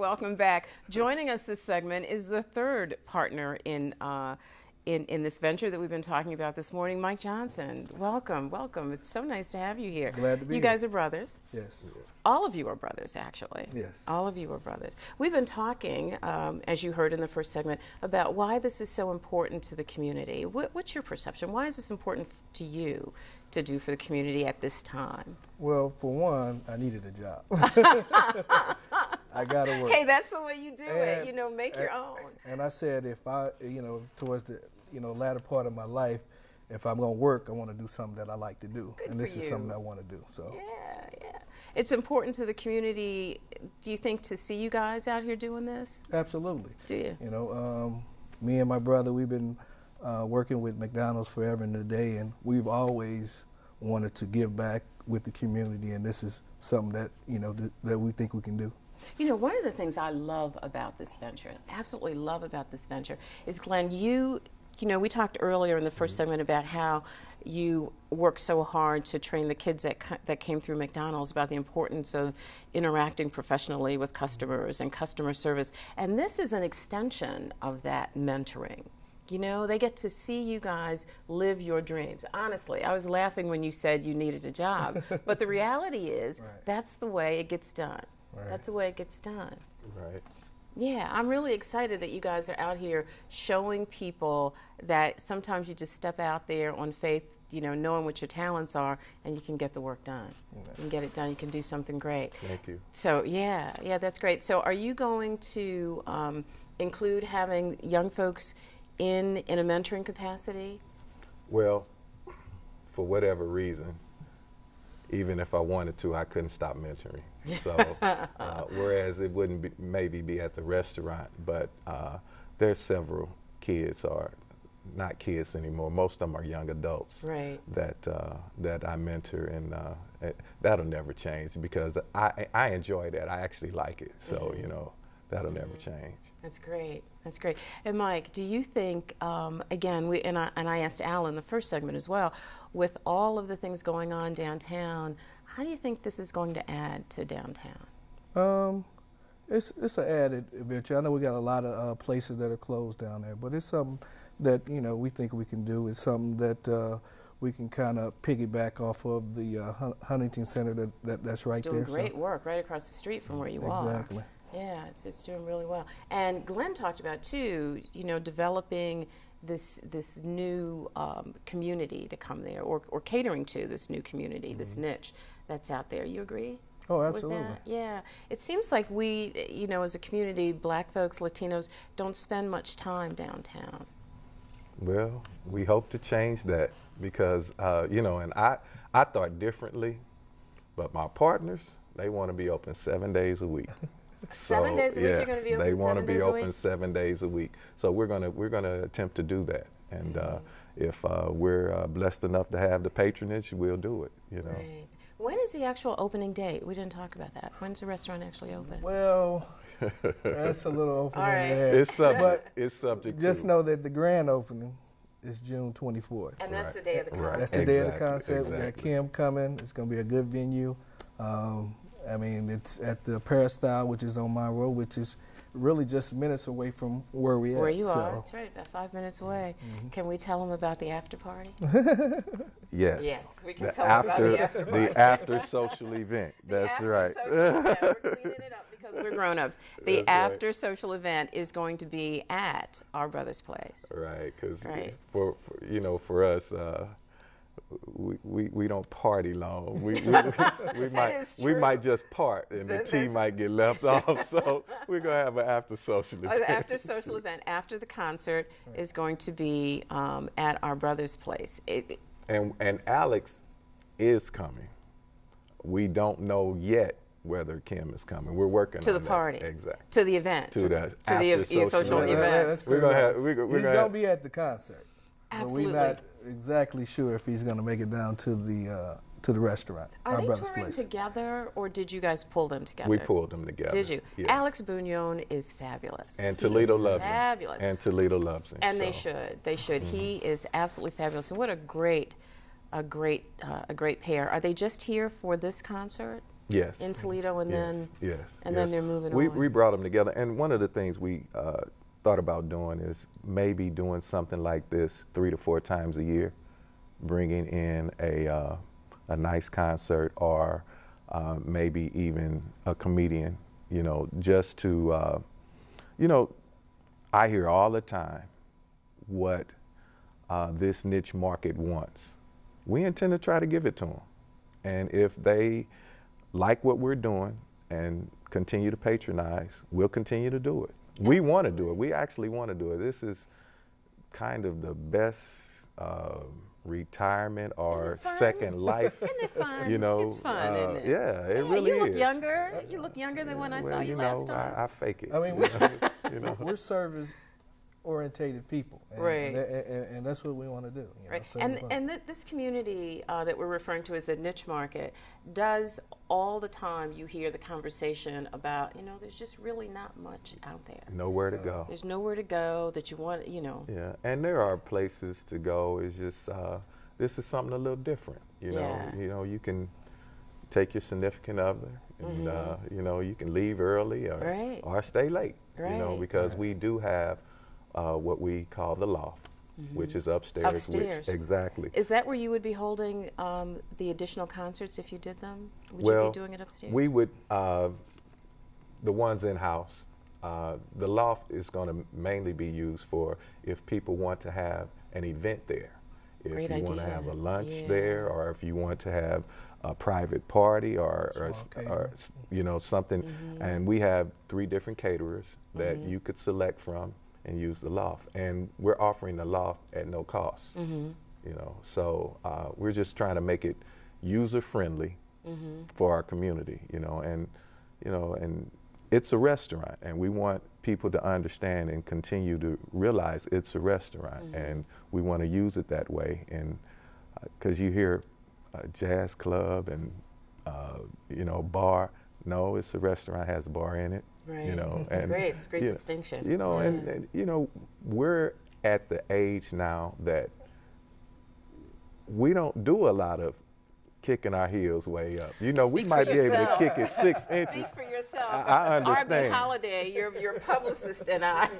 welcome back. Joining us this segment is the third partner in this venture that we've been talking about this morning, Mike Johnson. Welcome, welcome. It's so nice to have you here. Glad to be here. You guys are brothers? Yes. All of you are brothers, actually. Yes. All of you are brothers. We've been talking, as you heard in the first segment, about why this is so important to the community. What's your perception? Why is this important to you to do for the community at this time? Well, for one, I needed a job. I got to work. Hey, that's the way you do it. You know, make your own. And I said, if I, towards the, latter part of my life, if I'm going to work, I want to do something that I like to do. Good and this for is you. something I want to do. So. Yeah. It's important to the community, do you think, to see you guys out here doing this? Absolutely. Do you? You know, me and my brother, we've been working with McDonald's forever and a day, and we've always wanted to give back with the community, and this is something that, that we think we can do. You know, one of the things I love about this venture, absolutely love about this venture, is, Glenn, you know, we talked earlier in the first segment about how you worked so hard to train the kids that came through McDonald's about the importance of interacting professionally with customers and customer service. And this is an extension of that mentoring. You know, they get to see you guys live your dreams. Honestly, I was laughing when you said you needed a job, but the reality is that's the way it gets done. That's the way it gets done. Right. Yeah, I'm really excited that you guys are out here showing people that sometimes you just step out there on faith, knowing what your talents are, and you can get the work done. You can get it done. You can do something great. Thank you. So, yeah, that's great. So are you going to include having young folks in a mentoring capacity? Well, for whatever reason, even if I wanted to, I couldn't stop mentoring. So, whereas it wouldn't maybe be at the restaurant, but there's several kids, or not kids anymore. Most of them are young adults that I mentor, and that'll never change because I enjoy that. I actually like it. So that'll never change. That's great. That's great. And Mike, do you think, again, and I asked Al in the first segment as well, with all of the things going on downtown, how do you think this is going to add to downtown? It's an added venture. I know we got a lot of places that are closed down there, but it's something that we think we can do. It's something that we can kind of piggyback off of the Huntington Center that's right there. It's doing great work right across the street from where you are. Exactly. Yeah, it's doing really well. And Glenn talked about, too, developing this new community to come there, or catering to this new community, this niche that's out there. You agree? Oh, absolutely. With that? Yeah. It seems like we, as a community, black folks, Latinos, don't spend much time downtown. Well, we hope to change that because, and I thought differently, but my partners, they want to be open 7 days a week. 7 days a week, you're going to be open 7 days a week? They want to be open 7 days a week. So we're gonna attempt to do that. And if we're blessed enough to have the patronage, we'll do it, Right. When is the actual opening date? We didn't talk about that. When's the restaurant actually open? Well, that's a little open All right. in there. It's subject just to. know that the grand opening is June 24th. And that's the day of the concert. That's the day of the concert. We got Kim coming. It's going to be a good venue. I mean, it's at the Peristyle, which is on my road, which is really just minutes away from where we are. Where you are. That's right, about 5 minutes away. Can we tell them about the after party? Yes. Yes, we can tell them about the after party. The after social event. That's right. We're cleaning it up because we're grown-ups. The after social event is going to be at our brother's place. Right, because for us, we don't party long. We might just part, and the tea might get left off. So we're gonna have an after social event. The after social event after the concert is going to be at our brother's place. And Alex is coming. We don't know yet whether Kim is coming. We're working to on the party, exactly, to the event, to the social event. We're gonna be at the concert. Absolutely. But we're not exactly sure if he's going to make it down to the restaurant. Are our they brother's touring place. together, or did you guys pull them together? We pulled them together. Did you? Yes. Alex Bugnon is fabulous. And Toledo loves him. Fabulous. And Toledo loves him. And so. they should. They should. He is absolutely fabulous. And what a great pair. Are they just here for this concert? Yes. in Toledo, and Yes. Yes. then Yes. they're moving We on. brought them together, and one of the things we thought about doing is maybe doing something like this 3 to 4 times a year, bringing in a nice concert, or maybe even a comedian, you know, just to, you know, I hear all the time what this niche market wants. We intend to try to give it to them. And if they like what we're doing and continue to patronize, we'll continue to do it. We want to do it. We actually want to do it. This is kind of the best retirement or second life. Isn't it fun? You know, It's fun, isn't it? Yeah, it really you look is. younger. You look younger than when I saw you last time. I fake it. I mean, you know. we're service-orientated people, and, Right. and that's what we want to do. You know, Right. serve And them. this community that we're referring to as a niche market does all the time. You hear the conversation about, you know, there's just really not much out there. Nowhere to go. There's nowhere to go that you want, you know. Yeah, and there are places to go. It's just this is something a little different. You know, Yeah. You can take your significant other, and you know, you can leave early or stay late. You know, Right. because we do have what we call the loft, which is upstairs. Upstairs. Exactly. Is that where you would be holding the additional concerts if you did them? Would Well, you be doing it upstairs? we would the ones in house. The loft is going to mainly be used for if people want to have an event there. If Great you want to idea. have a lunch Yeah. there, or if you want to have a private party, or catering. you know, something. And we have 3 different caterers that you could select from and use the loft. And we're offering the loft at no cost. You know, so we're just trying to make it user friendly for our community. You know, and it's a restaurant, and we want people to understand and continue to realize it's a restaurant, and we want to use it that way. And because you hear a jazz club and you know, bar, no, it's a restaurant, has a bar in it. Right. You know, and Great. It's a great you know, distinction. You know, and you know, we're at the age now that we don't do a lot of kicking our heels way up. You know, we Speak might for be able to yourself. kick it 6 inches. Speak for yourself. I understand. R.B. Holiday, your publicist, and I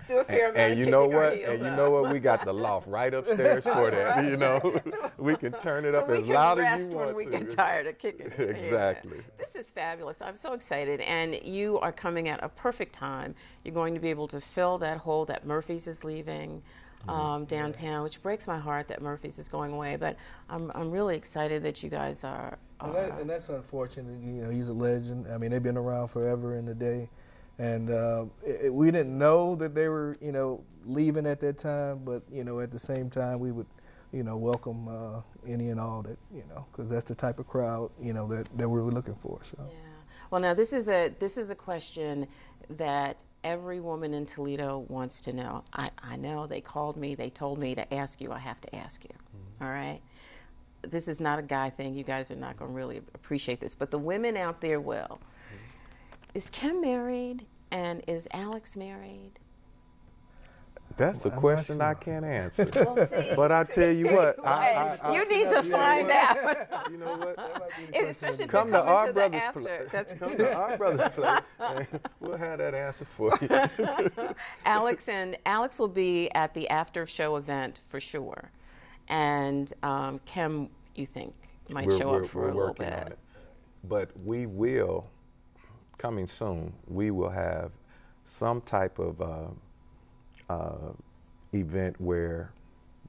do a fair amount And of you know kicking our what? heels And you up. know what? We got the loft right upstairs for that. You know, we can turn it up we as can loud as rest you want when we to. get tired of kicking. Exactly. Yeah. This is fabulous. I'm so excited, and you are coming at a perfect time. You're going to be able to fill that hole that Murphy's is leaving. Downtown, which breaks my heart that Murphy's is going away, but I'm really excited that you guys are. And that's unfortunate. You know, he's a legend. I mean, they've been around forever in the day, and we didn't know that they were, you know, leaving at that time. But you know, at the same time, we would, you know, welcome any and all that, you know, because that's the type of crowd, you know, that we were looking for. So. Yeah. Well, now this is a question that every woman in Toledo wants to know. I know they called me, they told me to ask you, I have to ask you. All right? This is not a guy thing. You guys are not going to really appreciate this, but the women out there will. Is Kim married, and is Alex married? That's a question I can't answer. Well, see, But I tell you what, you need to find out. you know what? Especially if Come they to come our into the brother's after. place. That's Come to our brother's place, and we'll have that answer for you. Alex will be at the after show event for sure, and Kim, you think might show up for a little bit. On it. But we will, coming soon, we will have some type of event where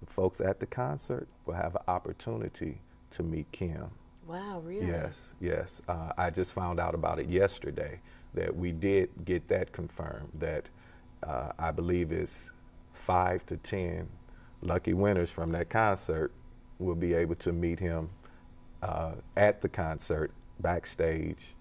the folks at the concert will have an opportunity to meet Kim. Wow, really? Yes, yes. I just found out about it yesterday, that we did get that confirmed, that I believe it's 5 to 10 lucky winners from that concert will be able to meet him at the concert, backstage.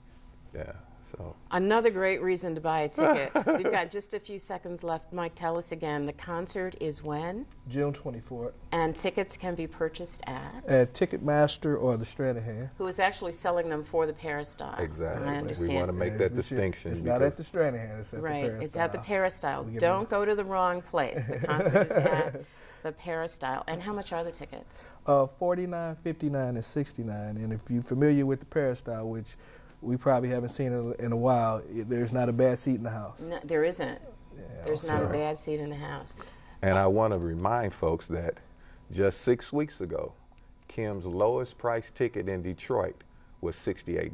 Yeah. So. Another great reason to buy a ticket. We've got just a few seconds left. Mike, tell us again, the concert is when? June 24th. And tickets can be purchased at Ticketmaster or the Stranahan. Who is actually selling them for the Peristyle. Exactly. I understand. We want to make that distinction. It's not at the Stranahan, it's at the Right, Peristyle. it's at the Peristyle. Don't go to the wrong place. The concert is at the Peristyle. And how much are the tickets? 49, 59, and 69. And if you're familiar with the Peristyle, which we probably haven't seen it in a while, there's not a bad seat in the house. No, there isn't. Yeah, There's not a bad seat in the house. And I want to remind folks that just 6 weeks ago, Kim's lowest price ticket in Detroit was $68.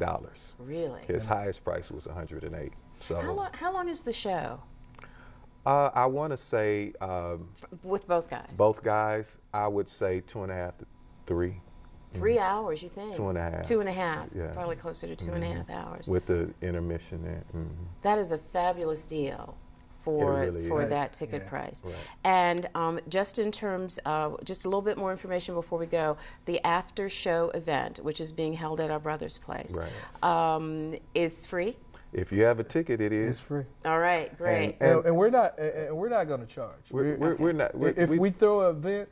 Really? His highest price was $108. So How long is the show? I want to say With both guys? both guys, I would say 2.5 to 3. 3 hours, you think? 2.5. 2.5. Yeah. Probably closer to 2.5 hours. With the intermission there. That is a fabulous deal for It really is. that ticket Yeah. price. Right. And just in terms of, just a little bit more information before we go, the after show event, which is being held at our brother's place, is free. If you have a ticket, it is. It's free. All right, great. And we're not going to charge. We're not. If we throw an event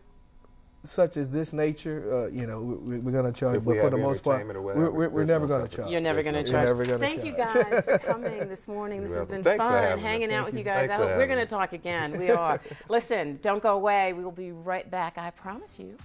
such as this nature, we're going to charge. If But we for have the most part, entertainment or whatever, we're there's never no going to separate- charge. You're never going to You're charge. never gonna Thank you charge. guys for coming this morning. This You're has been welcome. Thanks for fun having us. hanging out Thank with you. you guys. Thanks I for hope we're having going me. to talk again. We are. Listen, don't go away. We will be right back. I promise you.